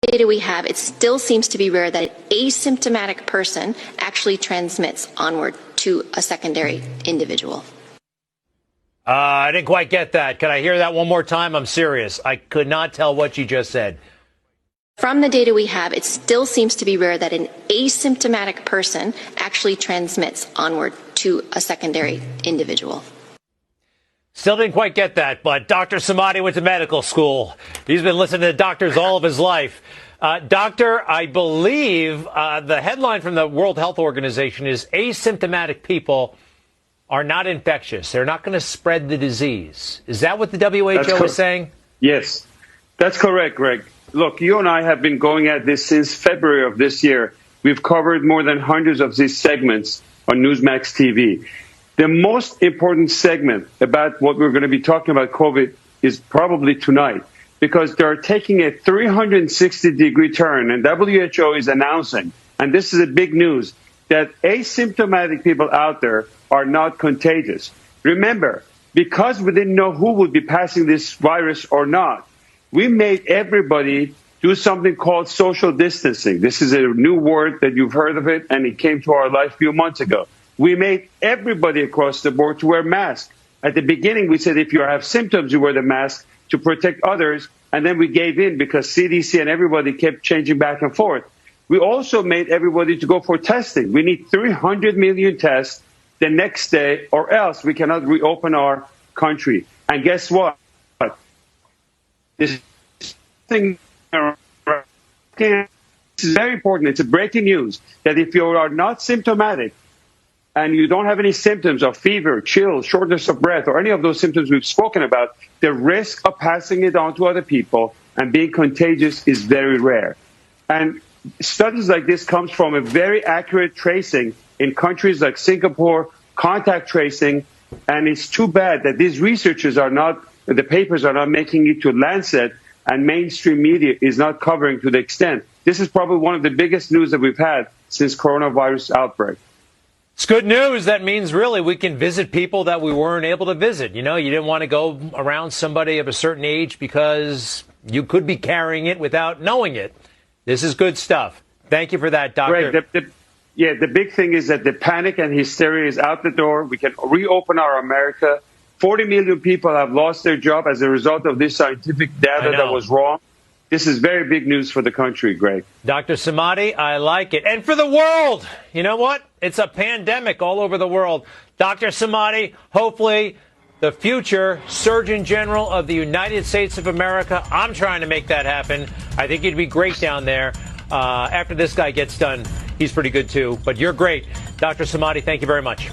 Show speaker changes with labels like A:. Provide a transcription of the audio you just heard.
A: data we have, it still seems to be rare that an asymptomatic person actually transmits onward to a secondary individual.
B: I didn't quite get that. Can I hear that one more time? I'm serious. I could not tell what you just said.
A: From the data we have, it still seems to be rare that an asymptomatic person actually transmits onward to a secondary individual.
B: Still didn't quite get that, but Dr. Samadi went to medical school. He's been listening to doctors all of his life. Doctor, I believe the headline from the World Health Organization is asymptomatic people are not infectious. They're not going to spread the disease. Is that what the WHO is saying?
C: Yes, that's correct, Greg. Look, you and I have been going at this since February of this year. We've covered more than hundreds of these segments on Newsmax TV. The most important segment about what we're going to be talking about COVID is probably tonight, because they're taking a 360-degree turn, and WHO is announcing, and this is a big news, that asymptomatic people out there are not contagious. Remember, because we didn't know who would be passing this virus or not, we made everybody do something called social distancing. This is a new word that you've heard of it, and it came to our life a few months ago. We made everybody across the board to wear masks. At the beginning, we said if you have symptoms, you wear the mask to protect others, and then we gave in because CDC and everybody kept changing back and forth. We also made everybody to go for testing. We need 300 million tests the next day, or else we cannot reopen our country. And guess what? This thing is very important. It's a breaking news that if you are not symptomatic and you don't have any symptoms of fever, chills, shortness of breath, or any of those symptoms we've spoken about, the risk of passing it on to other people and being contagious is very rare. And studies like this comes from a very accurate tracing in countries like Singapore, contact tracing, and it's too bad that these researchers are not, the papers are not making it to Lancet, and mainstream media is not covering to the extent. This is probably one of the biggest news that we've had since coronavirus outbreak.
B: It's good news. That means really we can visit people that we weren't able to visit. You know, you didn't want to go around somebody of a certain age because you could be carrying it without knowing it. This is good stuff. Thank you for that, Doctor.
C: Greg, the big thing is that the panic and hysteria is out the door. We can reopen our America. 40 million people have lost their job as a result of this scientific data that was wrong. This is very big news for the country, Greg.
B: Dr. Samadi, I like it. And for the world, you know what? It's a pandemic all over the world. Dr. Samadi, hopefully the future Surgeon General of the United States of America. I'm trying to make that happen. I think he'd be great down there. After this guy gets done, he's pretty good too. But you're great. Dr. Samadi, thank you very much.